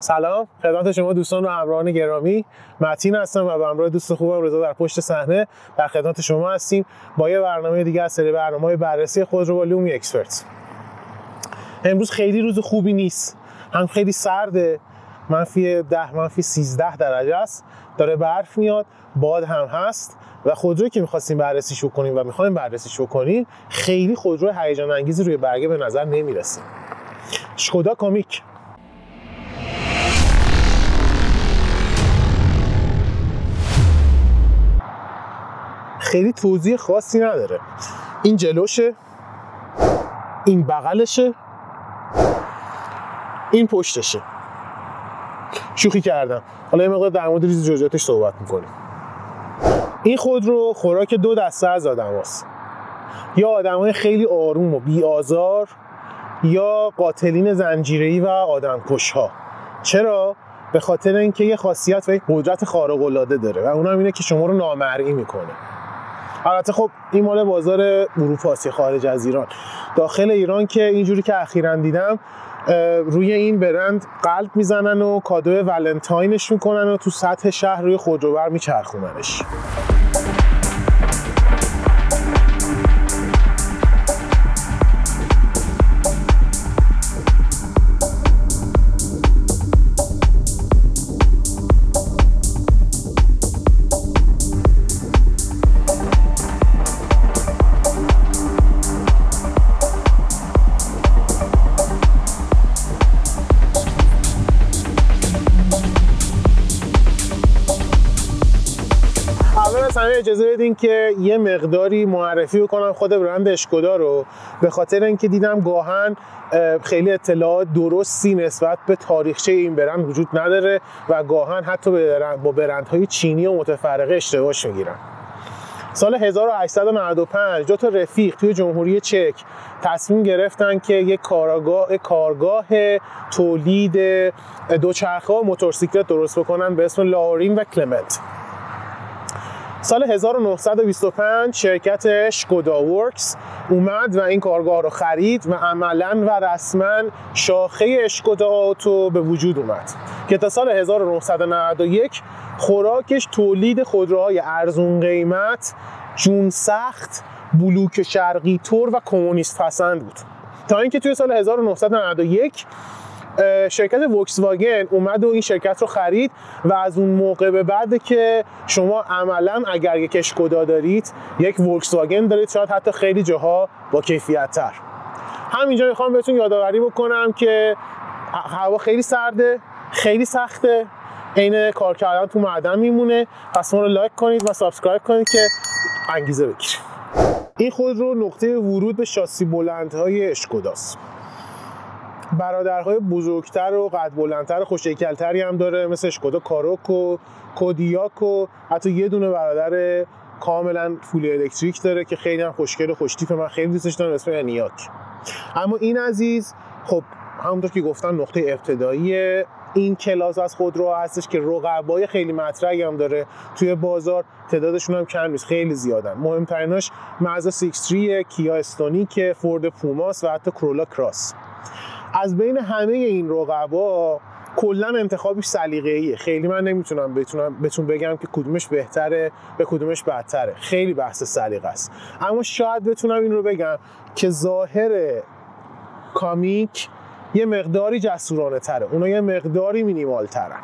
سلام خدمت شما دوستان و همراهان گرامی. متین هستم و به همراه دوست خوبم رضا در پشت صحنه در خدمت شما هستیم با یه برنامه دیگه از سری برنامه‌های بررسی خودرو با لومی اکسپرت. امروز خیلی روز خوبی نیست، هم خیلی سرده، منفی 13 درجه است، داره برف میاد، باد هم هست و خودرویی که می‌خواستیم بررسیش بکنیم و می‌خوایم بررسیش بکنیم خیلی خودرو هیجان انگیزی روی برگه به نظر نمیرسه. شکودا کامیک. خیلی توضیح خاصی نداره. این جلوشه، این بغلشه، این پشتشه. شوخی کردم. حالا یه مقدار در مورد ریز جزئیاتش صحبت میکنیم. این خودرو خوراک دو دسته از آدماست. یا آدمای خیلی آروم و بی آزار یا قاتلین زنجیره‌ای و آدمکش‌ها. چرا؟ به خاطر اینکه یه خاصیت و یک قدرت خارق العاده داره و اونم اینه که شما رو نامرئی میکنه. البته خب این مال بازار اروپا است، خارج از ایران. داخل ایران که اینجوری که اخیراً دیدم روی این برند قلب میزنن و کادو ولنتاینش میکنن و تو سطح شهر روی خودروبر میچرخوننش. اجازه بدین که یه مقداری معرفی بکنم خود برند اشکودا رو، به خاطر اینکه دیدم گاهن خیلی اطلاعات درستی نسبت به تاریخچه این برند وجود نداره و گاهن حتی با برندهای چینی و متفرقه اشتباهش میگیرن. سال 1895 دو تا رفیق توی جمهوری چک تصمیم گرفتن که یک کارگاه تولید دوچرخه و موتورسیکلت درست بکنن به اسم لاورین و کلمنت. سال 1925 شرکت اشکودا ورکس اومد و این کارگاه رو خرید و عملاً و رسماً شاخه اشکودا آتو به وجود اومد که تا سال 1991 خوراکش تولید خودروهای ارزون قیمت، جون سخت، بلوک شرقی تور و کمونیست پسند بود. تا اینکه توی سال 1991 شرکت وکس واگن اومد و این شرکت رو خرید و از اون موقع به بعد که شما عملاً اگر یک اشکودا دارید یک وکس واگن دارید، شاید حتی خیلی جاها با کیفیت تر. همینجا میخوام بهتون یادآوری بکنم که هوا خیلی سرده، خیلی سخته، عین کار کردن تو معدن میمونه. پس ما رو لایک کنید و سابسکرایب کنید که انگیزه بگیرید. این خودرو نقطه ورود به شاسی بلندهای اشکوداست. برادرهای بزرگتر و قد بلندتر و خوش‌هیکل‌تری هم داره، مثل اشکودا کاروک و کودیاک و حتی یه دونه برادر کاملا فول الکتریک داره که خیلی هم خوشگل و خوش‌تیپه، من خیلی دوستش دارم، اسمش انیاک. اما این عزیز خب همونطور که گفتم نقطه ابتدایی این کلاس از خودرو هستش که رقبای خیلی مطرحی هم داره توی بازار، تعدادشون هم کم نیست، خیلی زیادن. مهمتریناش مازدا CX-3، کیا استونیک، فورد پوماس و حتی کرولا کراس. از بین همه این رقبا کلا انتخابش سلیقه‌ایه. خیلی من نمیتونم بهتون بگم که کدومش بهتره به کدومش بدتره، خیلی بحث سلیقه است. اما شاید بتونم این رو بگم که ظاهر کامیک یه مقداری جسورانه تره، اونا یه مقداری مینیمال ترن.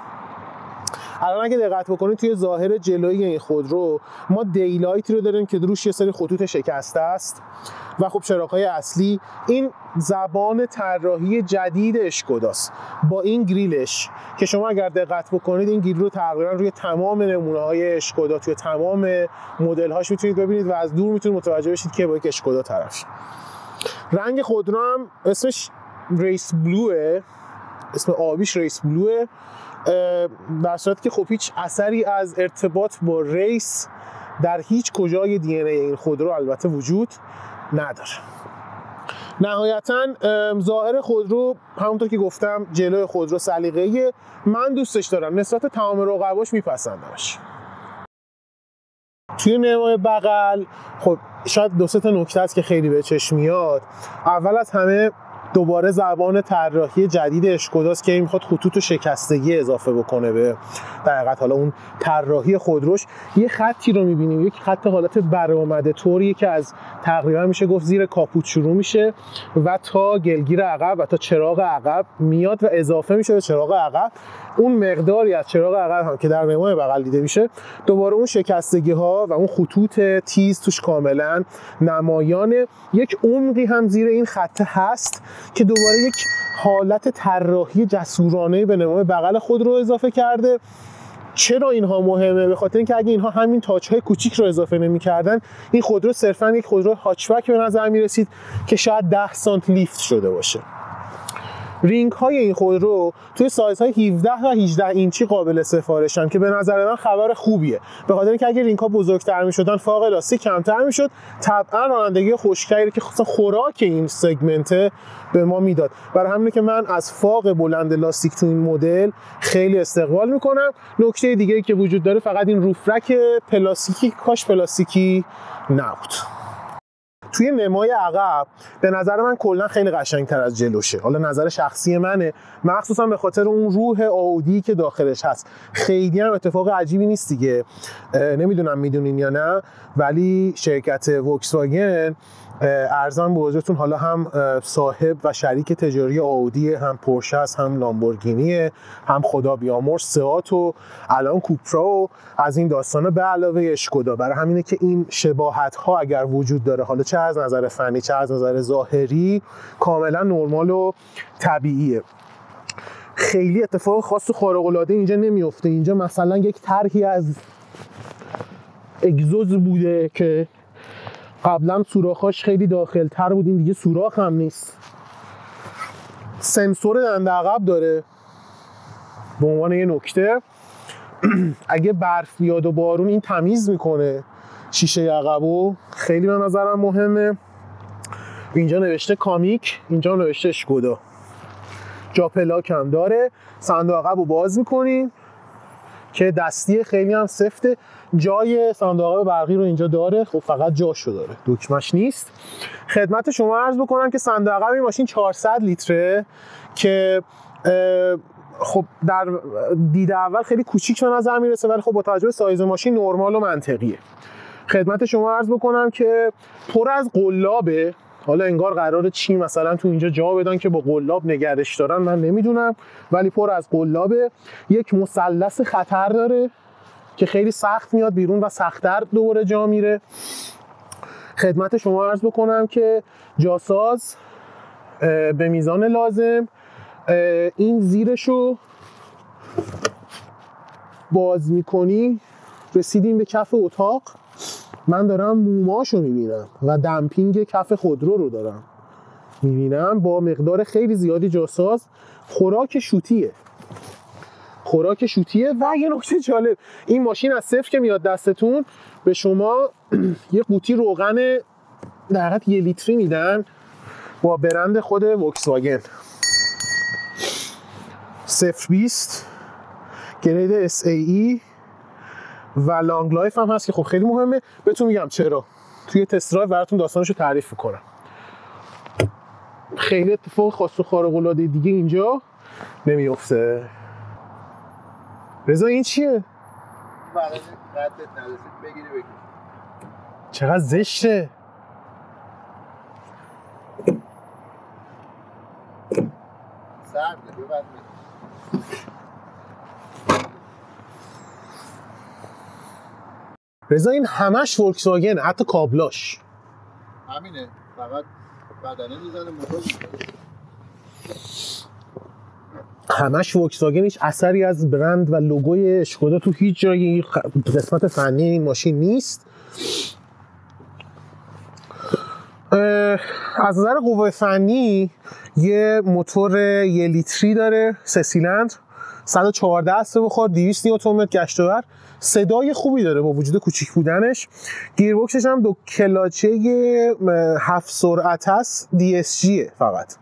الان اگه دقت بکنید توی ظاهر جلویی این خودرو ما دیلایتی رو داریم که روش یه سری خطوط شکسته است و خب چراغ‌های اصلی. این زبان طراحی جدید اشکوداست با این گریلش که شما اگر دقت بکنید این گریل رو تقریبا روی تمام نمونه‌های اشکودا توی تمام مدل‌هاش میتونید ببینید و از دور میتونید متوجه بشید که با یک اشکودا طرف. رنگ خودرو هم اسمش ریس بلوه، اسم آبیش ریس بلوه، در صورتی که خب هیچ اثری از ارتباط با ریس در هیچ کجای دی ان ای این خودرو البته وجود نداره. نهایتاً ظاهر خودرو همونطور که گفتم جلوی خودرو سلیقه‌ایه، من دوستش دارم، نسبت تمام رقباش میپسندمش. توی نمای بغل خب شاید دو سه تا نکته است که خیلی به چشم میاد. اول از همه دوباره زبان طراحی جدید اسکوداست که این میخواد خطوط و شکستگی اضافه بکنه به در حقیقت حالا اون طراحی خودروش. یه خطی رو میبینیم، یک خط حالت برآمده طوریه که از تقریبا میشه گفت زیر کاپوت شروع میشه و تا گلگیر عقب و تا چراغ عقب میاد و اضافه میشه به چراغ عقب. اون مقداری از چراغ عقب هم که در نمای بغل دیده میشه، دوباره اون شکستگی ها و اون خطوط تیز توش کاملا نمایانه. یک عمقی هم زیر این خط هست که دوباره یک حالت طراحی جسورانه به نمای بغل خود رو اضافه کرده. چرا اینها مهمه؟ به خاطر اینکه اگه اینها همین تاچ‌های کوچیک رو اضافه نمی‌کردن، این خودرو صرفاً یک خودرو هاچبک به نظر می‌رسید که شاید 10 سانت لیفت شده باشه. رینگ های این خودرو توی سایزهای 17 و 18 اینچی قابل سفارشن که به نظر من خبر خوبیه، به خاطر اینکه اگه رینگ ها بزرگتر می‌شدن فاق لاستیک کمتر می‌شد، طبعا رانندگی خوشگلی که خصوصا خوراک این سگمنت به ما میداد. برای همینه که من از فاق بلند لاستیک تو این مدل خیلی استقبال میکنم. نکته دیگه‌ای که وجود داره فقط این روفرک پلاستیکی، کاش پلاستیکی نبود. توی نمای عقب به نظر من کلا خیلی قشنگتر از جلوشه. حالا نظر شخصی منه، مخصوصا به خاطر اون روح آودی که داخلش هست. خیلی هم اتفاق عجیبی نیست دیگه، نمیدونم میدونین یا نه، ولی شرکت وکس واگن ارزان به حضورتون حالا هم صاحب و شریک تجاری آودی، هم پورشه است، هم لامبورگینی، هم خدا بیامرز سئات و الان کوپرا و از این داستانا، به علاوه اشکودا. برای همینه که این شباهت ها اگر وجود داره، حالا چه از نظر فنی چه از نظر ظاهری، کاملا نرمال و طبیعیه. خیلی اتفاق خاص و خارق العاده اینجا نمیفته. اینجا مثلا یک طرحی از اگزوز بوده که قبلا سوراخاش خیلی داخل تر بود، این دیگه سوراخ هم نیست. سنسور دنده عقب داره به عنوان یه نکته. اگه برف بیاد و بارون این تمیز میکنه شیشه عقبو، خیلی به نظرم مهمه. اینجا نوشته کامیک، اینجا نوشته اشکودا. جا پلاک هم داره. صندوق عقبو باز میکنیم که دستی خیلی هم سفته. جای صندوق عقب برقی رو اینجا داره، خب فقط جاشو داره، دکمش نیست. خدمت شما عرض بکنم که صندوق عقب این ماشین 400 لیتره که خب در دید اول خیلی کوچیک به نظر میرسه، ولی خب با توجه به سایز ماشین نرمال و منطقیه. خدمت شما عرض بکنم که پر از قلابه. حالا انگار قراره چی مثلا تو اینجا جا بدن که با قلاب نگرش دارن، من نمیدونم، ولی پر از قلابه. یک مثلث خطر داره که خیلی سخت میاد بیرون و سخت‌تر دوباره جا میره. خدمت شما عرض بکنم که جاساز به میزان لازم. این زیرشو باز میکنی رسیدیم به کف اتاق. من دارم موماشو میبینم و دمپینگ کف خودرو رو دارم میبینم با مقدار خیلی زیادی جاساز. خوراک شوتیه و یه نکته جالب، این ماشین از صفر که میاد دستتون به شما یه قوطی روغن در حقیقت 1 لیتری میدن با برند خود وکس واگن 020 گرید SAE و لانگ لایف هم هست که خب خیلی مهمه. بهتون میگم چرا، توی تست درایو براتون داستانشو تعریف میکنم. خیلی اتفاق خاص و خارق العاده دیگه اینجا نمیفته. رضا این چیه؟ چقدر زشته. رضا این همش فولکس واگن، حتی کابلاش همینه، فقط بدنه میزنه موتور همش فولکس واگن. هیچ اثری از برند و لوگوی اشکودا تو هیچ جایی قسمت فنی این ماشین نیست. از نظر قوه فنی یه موتور 1 لیتری داره، 3 سیلندر، 114 هسته بخور، 200 نیوتن گشت و ور. صدای خوبی داره با وجود کوچیک بودنش. گیربکسش هم 2 کلاچه 7 سرعت هست، DSG فقط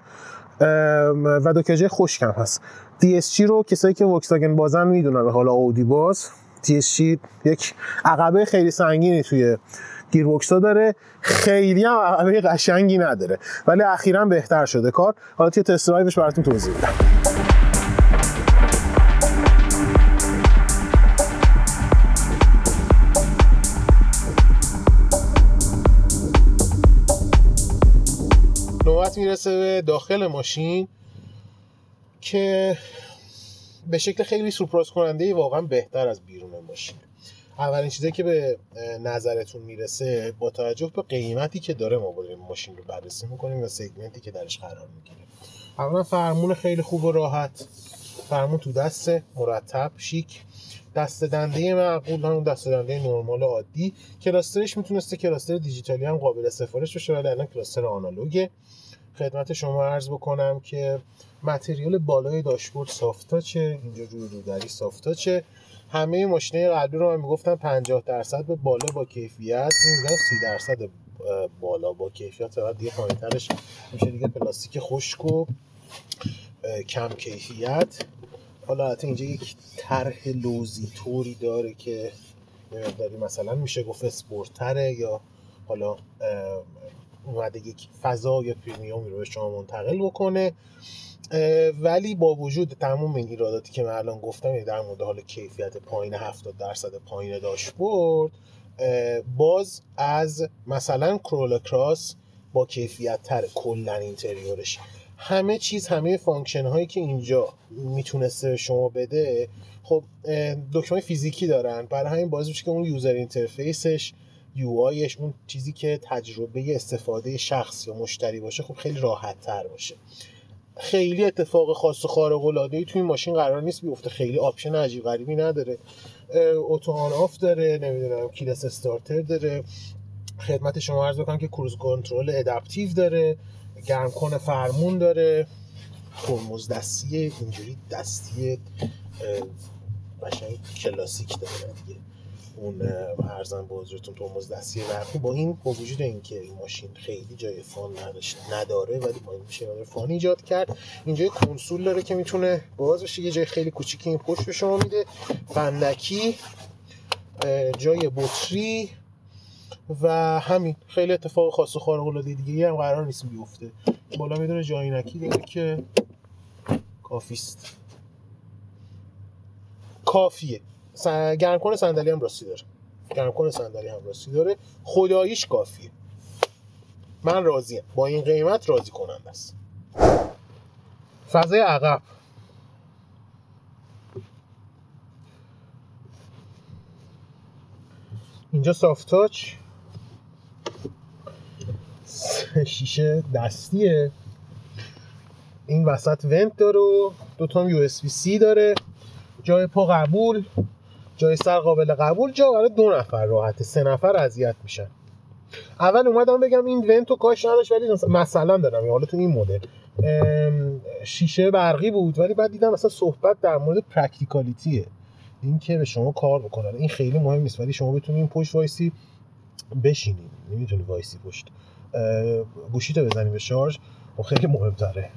و 2 کلاچه خشک هم هست. DSG رو کسایی که وکس واگن بازن میدونن، حالا اودی باز DSG یک عقبه خیلی سنگینی توی گیربکس‌ها داره، خیلی هم عقبه قشنگی نداره ولی اخیراً بهتر شده کار. حالا توی تست درایوش براتون توضیح میدم. نوبت میرسه به داخل ماشین که به شکل خیلی سورپرایز کننده واقعا بهتر از بیرون ماشین. اولین چیزی که به نظرتون میرسه با توجه به قیمتی که داره ما با ماشین رو بررسی میکنیم و سگمنتی که درش قرار میگیره. اولا فرمون خیلی خوب و راحت، فرمون تو دست مرتب شیک، دست دنده معقول، همون دست دنده نرمال عادی. کلاسترش میتونسته کلاستر دیجیتالی هم قابل سفارش بشه ولی الان کلاستر آنالوگه. خدمت شما عرض بکنم که متریال بالای داشبورد سافت تاچه، اینجا روی رودری سافت تاچه. همه ماشینای قبلی رو من میگفتم 50% به بالا با کیفیت، میگم 30% بالا با کیفیت، فقط دیگه پایین‌ترش میشه دیگه پلاستیک خشک و کم کیفیت. حالا البته اینجا یک طرح لوزی طوری داره که مقداری مثلا میشه گفت اسپورت‌تره یا حالا اومده یک فضای پریمیومی رو به شما منتقل بکنه. ولی با وجود تمام این ایراداتی که من الان گفتم در مورد حال کیفیت پایین 70% پایین داشبورد، باز از مثلا کرولا کراس با کیفیت تر کلا اینتریورش. همه چیز، همه فانکشن هایی که اینجا میتونسته شما بده خب دکمه فیزیکی دارن، برای همین باعث میشه که اون یوزر اینترفیسش، یو آیش، اون چیزی که تجربه استفاده شخص یا مشتری باشه خب خیلی راحت تر باشه. خیلی اتفاق خاص و خارق العاده‌ای توی این ماشین قرار نیست بیفته، خیلی آپشن عجیب غریبی نداره. اوتو آن آف داره، نمیدونم کیلس استارتر داره، خدمت شما عرض بکنم که کروز کنترل ادپتیو داره، گرم کن فرمون داره، ترمز دستی اینجوری دستی قشنگ کلاسیک داره دیگه. اون ارزن با حضورتون ترمز دستی برقی. با وجود اینکه این ماشین خیلی جای فان نداره ولی با این میشه فان ایجاد کرد. اینجا کنسول داره که میتونه باز بشه، یه جای خیلی کوچیکی این پشت به شما میده، فندکی، جای بطری و همین. خیلی اتفاق خاص و خارق العاده دیگه هم قرار نیست بیفته. بالا میدونه جای نکی داره که کافیه. گرم کن صندلی هم راستی داره، خداییش کافیه. من راضیم، با این قیمت راضی کننده است. فضای عقب اینجا سافت تاچ، شیشه دستیه، این وسط ونت داره و دوتا USB-C داره، جای پا قبول، جای سر قابل قبول، جا برای 2 نفر راحته، 3 نفر اذیت میشن. اول اومدم بگم این ونتو کاش نداشت ولی مثلا دارم حالا تو این مدل شیشه برقی بود ولی بعد دیدم مثلا صحبت در مورد پرکتیکالیتیه، این که به شما کار بکنه. این خیلی مهم نیست ولی شما بتونید پشت وایسی بشینید، نمیتونی وایسی پشت، گوشیتو بزنی به شارژ و خیلی مهمتره.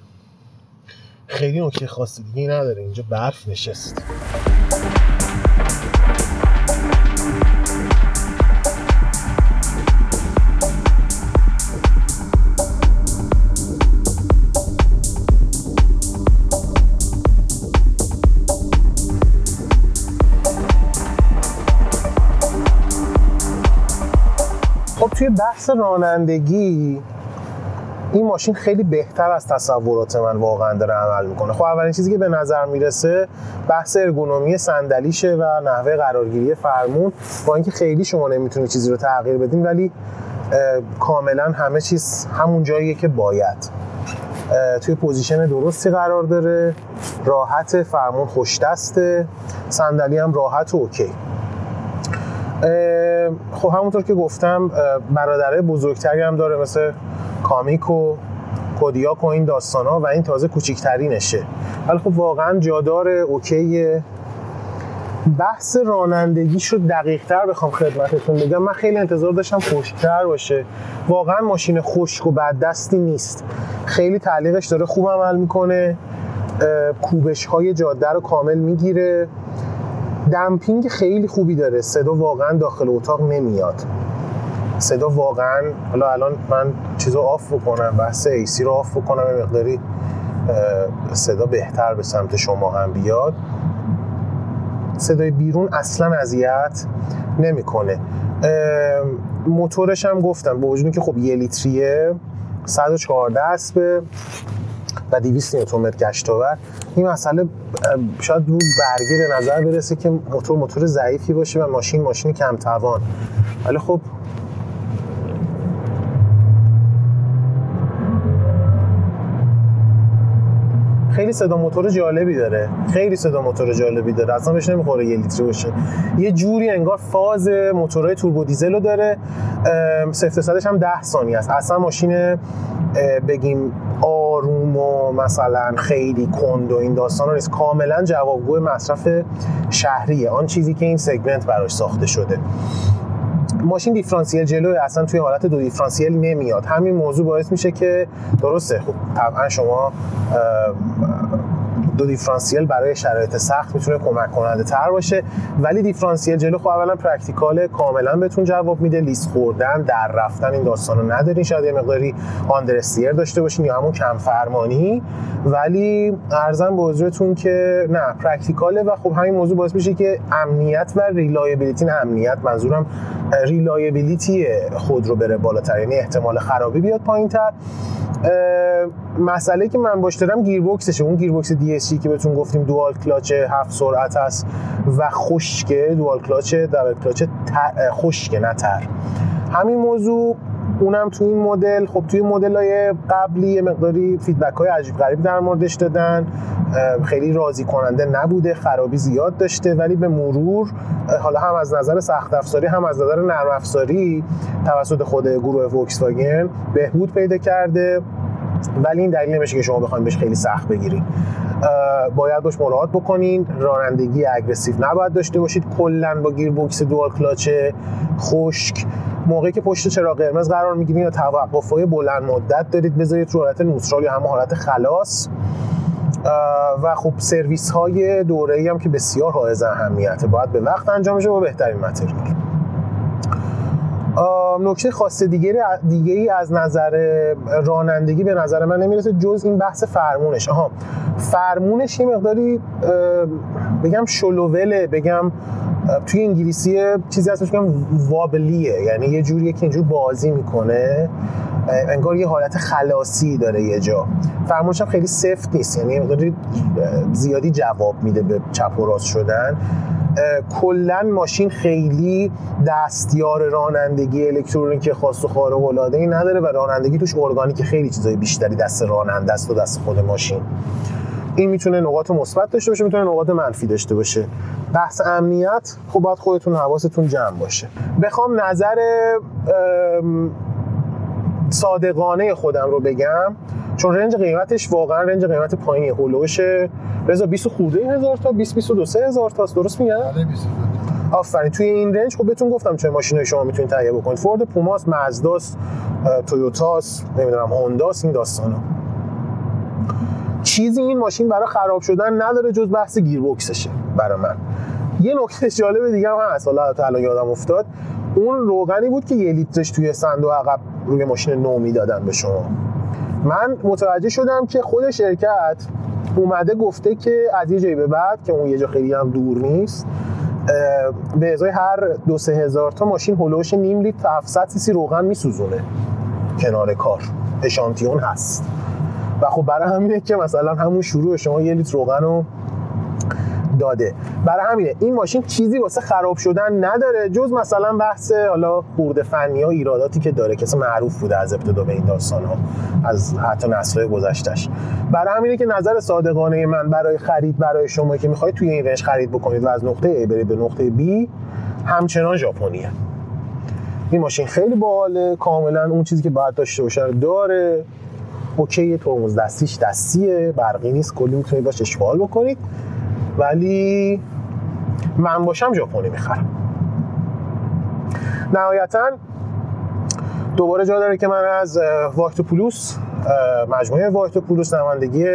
خیلی نکته خاصی دیگه نداره. اینجا برف نشست. خب توی بحث رانندگی این ماشین خیلی بهتر از تصورات من واقعا داره عمل میکنه. خب اولین چیزی که به نظر میرسه بحث ارگونومی صندلیشه و نحوه قرارگیری فرمون. با اینکه خیلی شما نمیتونید چیزی رو تغییر بدین ولی کاملا همه چیز همون جاییه که باید. توی پوزیشن درستی قرار داره، راحت، فرمون خوش دسته، صندلی هم راحت و اوکی. خب همونطور که گفتم برادرای بزرگتری هم داره مثل کامیک و کودیاک و این داستانا و این تازه کوچیک‌ترینشه ولی خب واقعا جاداره، اوکیه. بحث رانندگیش رو دقیق‌تر بخوام خدمتتون بگم، من خیلی انتظار داشتم خشک‌تر باشه. واقعا ماشین خشک و بد دستی نیست، خیلی تعلیقش داره خوب عمل میکنه، کوبش‌های جاده رو کامل میگیره، دمپینگ خیلی خوبی داره، صدا واقعا داخل اتاق نمیاد. صدا واقعا، حالا الان من چیزو آف بکنم، بحث AC رو آف بکنم، یه مقداری صدا بهتر به سمت شما هم بیاد. صدای بیرون اصلا اذیت نمیکنه. موتورش هم گفتم با وجودی که خب 1 لیتریه، 114 اسبه و 200 نیوتنمتر گشت‌آور، این مسئله شاید رو برگه به نظر برسه که موتور ضعیفی باشه و ماشین کم توان، ولی خب خیلی صدا موتور جالبی داره، اصلا بهش نمیخوره 1 لیتری باشه. یه جوری انگار فاز موتورهای توربو دیزل رو داره. 0-100ش هم 10 ثانیه است. اصلا ماشین بگیم آروم و مثلا خیلی کند و این داستانا نیست، کاملا جوابگوی مصرف شهریه، آن چیزی که این سگمنت براش ساخته شده. ماشین دیفرانسیل جلوی، اصلا توی حالت 2 دیفرانسیل نمیاد. همین موضوع باعث میشه که درسته خب طبعا شما 2 دیفرانسیل برای شرایط سخت میتونه کمک کننده تر باشه، ولی دیفرانسیل جلو خب اولا پرکتیکال، کاملا بهتون جواب میده، لیست خوردن، در رفتن این داستانو ندارین، شاید یه مقداری آندرستیر داشته باشین یا همون کم فرمانی، ولی عرضم به حضورتون که نه پرکتیکاله و خب همین موضوع باعث میشه که امنیت و ریلایبیلیتی، امنیت منظورم ریلایبیلیتی خود رو بره بالاتر، یعنی احتمال خرابی بیاد پایین‌تر. مسئله که من باش دارم گیربکسشه، اون گیربکس DSG که بهتون گفتیم دوال کلاچ 7 سرعت است و خشکه، دوال کلاچ دابل کلاچ خشکه نه تر. همین موضوع اونم تو این مدل، خب توی مدل‌های قبلی یه مقداری فیدبک‌های عجیب غریب در موردش دادن، خیلی راضی کننده نبوده، خرابی زیاد داشته، ولی به مرور حالا هم از نظر سخت افزاری هم از نظر نرم افزاری توسط خود گروه فولکس واگن بهبود پیدا کرده، ولی این دلیل نمیشه که شما بخواید بهش خیلی سخت بگیرید. باید باش مراعات بکنین، رانندگی اگریسیو نباید داشته باشید کلا با گیربکس دوال کلاچ خشک. موقعی که پشت چراغ قرمز قرار میگیرین یا توقف‌های بلند مدت دارید، بذارید رو حالت نوترال یا همون حالت خلاص. و خب سرویس های دوره‌ای هم که بسیار حائز اهمیته، باید به وقت انجام بشه با بهترین متریال. نکته خاص دیگه‌ای از نظر رانندگی به نظر من نمیرسه جز این بحث فرمونش. فرمونش یه مقداری بگم شلووله، بگم توی انگلیسی چیزی هستش که وابلیه، یعنی یه جوریه که اینجور بازی میکنه، انگار یه حالت خلاصی داره یه جا. فرمونش هم خیلی سفت نیست، یعنی مقداری زیادی جواب میده به چپ و راست شدن. کلا ماشین خیلی دستیار رانندگی الکترونیک خاص و خارق العاده‌ای نداره و رانندگی توش ارگانیک، خیلی چیزای بیشتری دست راننده است و دست خود ماشین. این میتونه نقاط مثبت داشته باشه، میتونه نقاط منفی داشته باشه. بحث امنیت خب باید خودتون حواستون جمع باشه. بخوام نظر صادقانه خودم رو بگم، چون رنج قیمتش واقعا رنج قیمت پایینی، هولوش رضا 20 خورده هزار تا 20-22 هزار تاست، درست میگم؟ بله 22. آفرین. توی این رنج خب بهتون گفتم چه ماشینای شما میتونید تهیه بکنید، فورد، پوماس، مازداست، تویوتاس، نمیدونم هونداس، این داستانا. چیزی این ماشین برای خراب شدن نداره جز بحث گیربکسشه برای من. یه نکته جالب دیگه هم هست، الان یادم افتاد، اون روغنی بود که 1 لیترش توی صندوق عقب روی ماشین نو میدادن به شما. من متوجه شدم که خود شرکت اومده گفته که از یه جایی به بعد که اون یه جا خیلی هم دور نیست، به ازای هر 2-3 هزار تا ماشین هلوش نیم لیتر تا 700 سی سی روغن میسوزونه کنار کار، اشانتیون هست. و خب برای همینه که مثلا همون شروع شما 1 لیتر روغن رو داده. برای همینه این ماشین چیزی واسه خراب شدن نداره جز مثلا بحث حالا خورده فنی ها، ایراداتی که داره که معروف بوده از ابتدا به این داستان ها، از حتی نسل‌های گذشته‌اش. برای همینه که نظر صادقانه من برای خرید برای شما که میخواید توی این رنج خرید بکنید و از نقطه A برید به نقطه B، همچنان ژاپنیه. این ماشین خیلی باحاله، کاملا اون چیزی که باید داشته باشه رو داره. اوکی، ترمز دستیش دستیه، برقی نیست، کلی میتونید باش اشغال بکنید، ولی من باشم ژاپنی میخرم. نهایتاً دوباره جا داره که من از واکتوپولوس، مجموعه واکتوپولوس، نمایندگی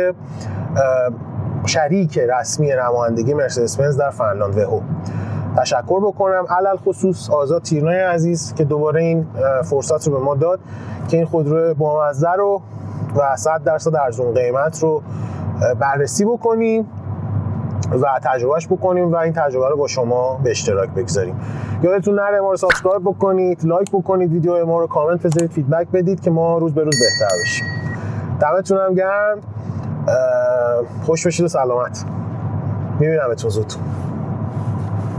شریک رسمی نمایندگی مرسدس بنز در فنلاند وهو، تشکر بکنم، علل خصوص آزاد تیرنای عزیز که دوباره این فرصت رو به ما داد که این خودرو بامزه رو و 100% ارزون قیمت رو بررسی بکنیم و تجربهش بکنیم و این تجربه رو با شما به اشتراک بگذاریم. یادتون نره ما رو سابسکرایب بکنید، لایک بکنید ویدیو ما رو، کامنت بذارید، فیدبک بدید که ما روز به روز بهتر بشیم. دمتون هم گرم، خوش باشید و سلامت. میبینمتون زود.